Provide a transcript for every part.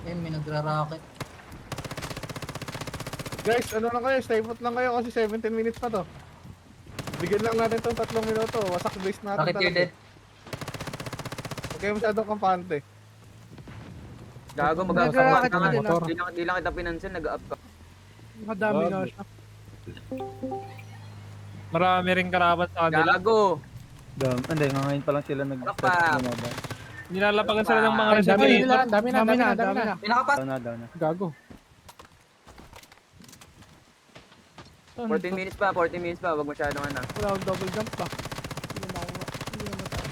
May nagra-rocket. Guys, ano lang kayo, stay put lang kayo kasi 17 minutes pa to. Bigyan lang natin tong 3 minuto. Wasak base natin Rocket you're dead. Huwag kayo masyadong kampante. Gago, Nag-rocket ka nga. din, ah. Di lang kita pinansin, nag-up ka. Madami nga siya. Marami rin karaban sa kanila. Gago! Hindi, ngayon pa lang sila Apa. Nilalapagan sila ng mga Ay, dami reserve. na, dami na. May nakapas. Down na. Gago. 14 minutes pa, 40 minutes pa. Wag masyadong ano. Wala akong double jump pa. Hindi na makuha. Hindi na matay.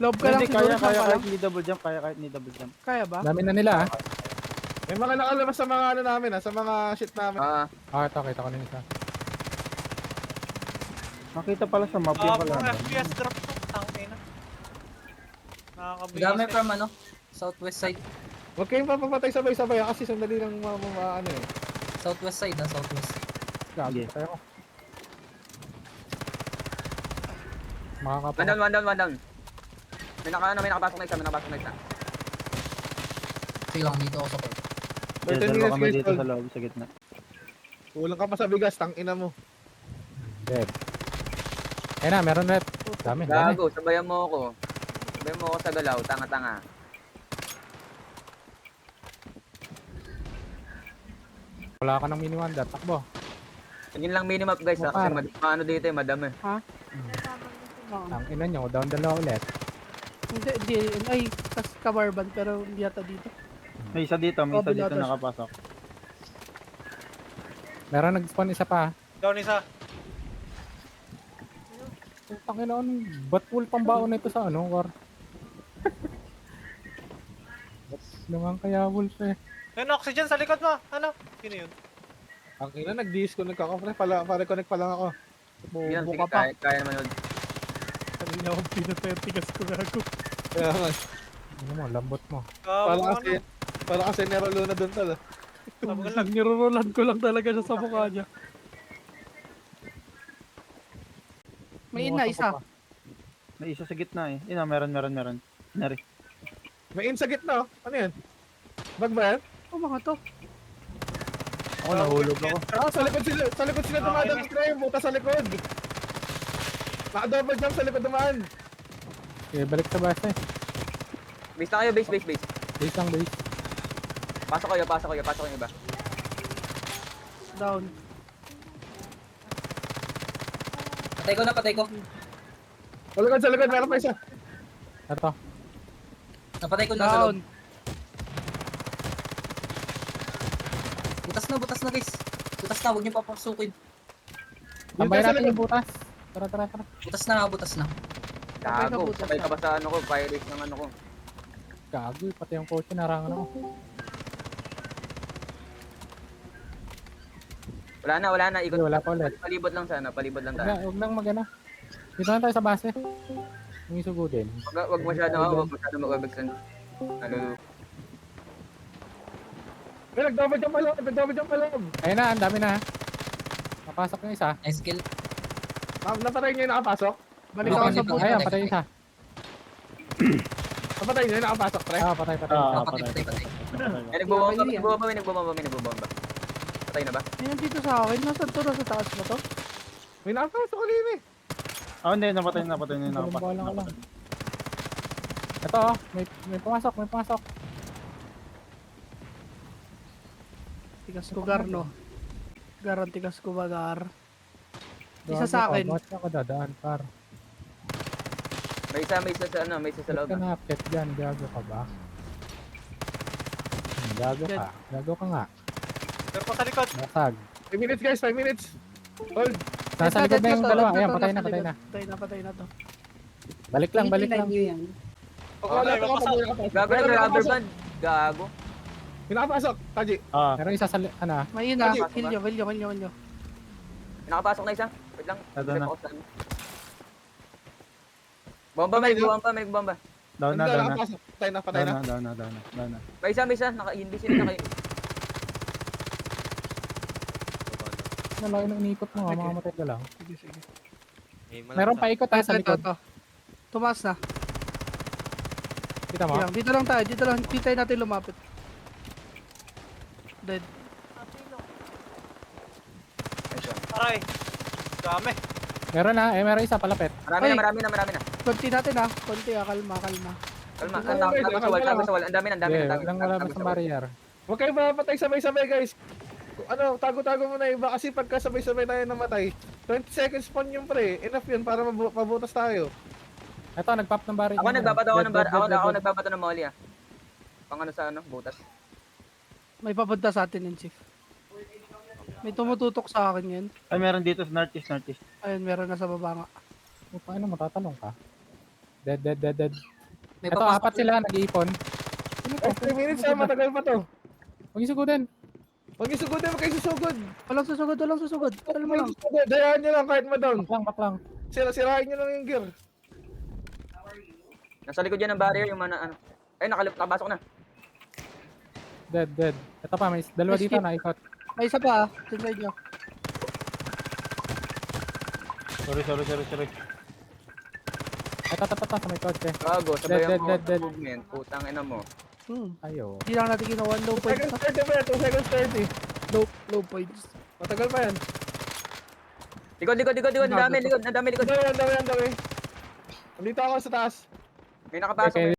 Loob ka lang Hindi, siguro kaya siya kahit lang. ni double jump, kahit ni double jump. Kaya ba? Dami na nila ah. May mga nakalabas sa mga ano namin sa mga shit namin. Ah, ito, kita ko na isa. Makita pala sa map yung pala. FPS drop to. Tangina. Nakakabigis. Dami from ano, southwest side. Huwag kayong papapatay sabay-sabay kasi sandali lang ano eh. Southwest side southwest. Gago Sige. tayo ko. Makakapa. One down. May nakapasok na isa. Sige lang, dito ako sa port. Dalawa kami guys, dito sa loob, sa gitna. Kulang ka pa sa bigas, tangina mo. Dead. Ayun na, meron red. Dami, dami. Gago, sabayan mo ako. Sabayan mo ako sa galaw, tanga-tanga. Wala ka ng mini wonder, takbo. Tingin lang minimap guys ha, kasi ano dito eh, madami. Ang ina nyo, down dalawa ulit. Hindi. Ay, kabarban pero hindi yata dito. May isa dito Bilata siya. nakapasok. Meron nag-spawn isa pa. Down isa. Putang ina, ba't full pambaon na ito sa ano, war? Ba't naman kaya wolf eh? Yan, oxygen sa likod mo. Ano? Sino yun? Tangina, nag-disconnect ako. Pare-connect pa lang ako. Yan, Buka sige, pa. kaya naman yun. Kanina akong pinatetigas ko gago. Kaya nga. Ano mo, lambot mo. Para kasi Nero Luna doon tala. Nirurolan ko lang talaga siya sa mukha niya. May ina isa. May isa sa gitna eh. Meron. Nari. May in sa gitna oh. Ano yan? Bag ba yan? Oh, mga to. Ako nahulog ako. Sa likod sila dumadaan sa yung buta sa likod. Naka-double jump sa likod dumaan. Okay, balik sa base. Base na kayo, base. Base lang, base. Pasok kayo iba. Down. Patay ko. Sa likod, meron pa isa. Ito. Napatay ko na sa loob. Down. Butas na guys. Butas na, huwag niyo papasukin. Tambay sa natin likod. yung butas. Tara. Butas na. Gago, sabay ka ba sa ano ko, fire rate ng ano ko. Gago, pati yung kotse narangan ako. Wala na, ikot. Wala pa ulit. Palibot lang tayo. Huwag nang magana. Dito na tayo sa base. Yung isugudin. Wag masyado mag-webexan. Ano, May nag-double jump pa lang. Ayun na, ang dami na. Napasok yung isa. Nice kill. Napatay niyo yung nakapasok? Balik Dito, ako sa dito. buta. Ayan, patay yung isa. Napatay niyo yung nakapasok, pre? Patay. Patay. may nagbobomba. Patay na ba? May nandito sa akin. Nasaan to? Nasa taas ba to? May nakapasok kanina eh. Hindi, napatay na Bala ka lang. Ito oh, may pumasok. Tigas ko gar, no? Garan tigas ko bagar. Isa sa akin. Bakit ako dadaan, par? May isa sa loob. Ba't ka na-upset dyan? Gago ka ba? Gago ka nga. Pero pa sa likod. Basag. 5 minutes guys, 5 minutes. Hold. Nasa likod na yung dalawa. Ayan, patay na. Patay na to. Balik lang. Wala pa ako pag Gago na, rubber band. Gago. May nakapasok, Taji. Meron isa sa, May ina. Kill nyo. Nakapasok na isa. Wait lang. Ito na. Bomba, may nagbomba. Down na. Nakapasok. Patay na. Down na. May isa. Hindi sila nalayo ng inikot mo. Okay. Mamamatay ka lang. Sige. Meron pa ikot sa likod. Tumaas na. Kita mo? Yan, dito lang tayo, dito lang. Dito natin lumapit. Dead. Aray. Dami. Meron na, meron isa palapit. Marami Ay. na, marami na, marami na. Konti natin ha. Konti ha, kalma, kalma. Kalma, Ito, ang guys, dami sa wall, kalma dami sa wall. Ang dami, ang dami, Yeah, ang dami. walang Dami sa sa wall. barrier. Huwag kayo mapatay sabay-sabay guys. Ano, tago-tago muna iba kasi pagka sabay-sabay tayo namatay, 20 seconds spawn yung pre. Enough yun para mabutas tayo. Ito, nag-pop ng barrier. Ako nagbabato ako ng bar, ako Dead. nagbabato ng molly ah. Pang ano sa ano, butas. May papunta sa atin yung chief. May tumututok sa akin yan. Ay, meron dito sa northeast. Ayun, meron na sa baba nga. Paano matatanong ka? Dead. May Ito, papasok apat sila, nag-iipon. Ay, 3 minutes ha, matagal pa to. Huwag yung sugutin. Huwag yung sugod, huwag kayo susugod. Walang susugod, walang susugod. Alam mo lang. Dayaan nyo lang kahit ma-down. Back lang. Sirahin nyo lang yung gear. Nasa likod yan ng barrier yung mga ano. Ay, nakabasok na. Dead. Ito pa, may dalawa May dito skip. na ikot. May isa pa ha. Side nyo. Sorry. Ito, sa may kotse. Gago, sabayan mo. Dead. Movement, putang ina mo. Ayo. Hindi lang natin ginawa. Low 2 points. seconds 30 pa yan, 2 seconds 30. Low points. Matagal pa yan. Likod. Ang dami, likod. Ang dami. Andito ako sa taas. May nakapasok. Okay.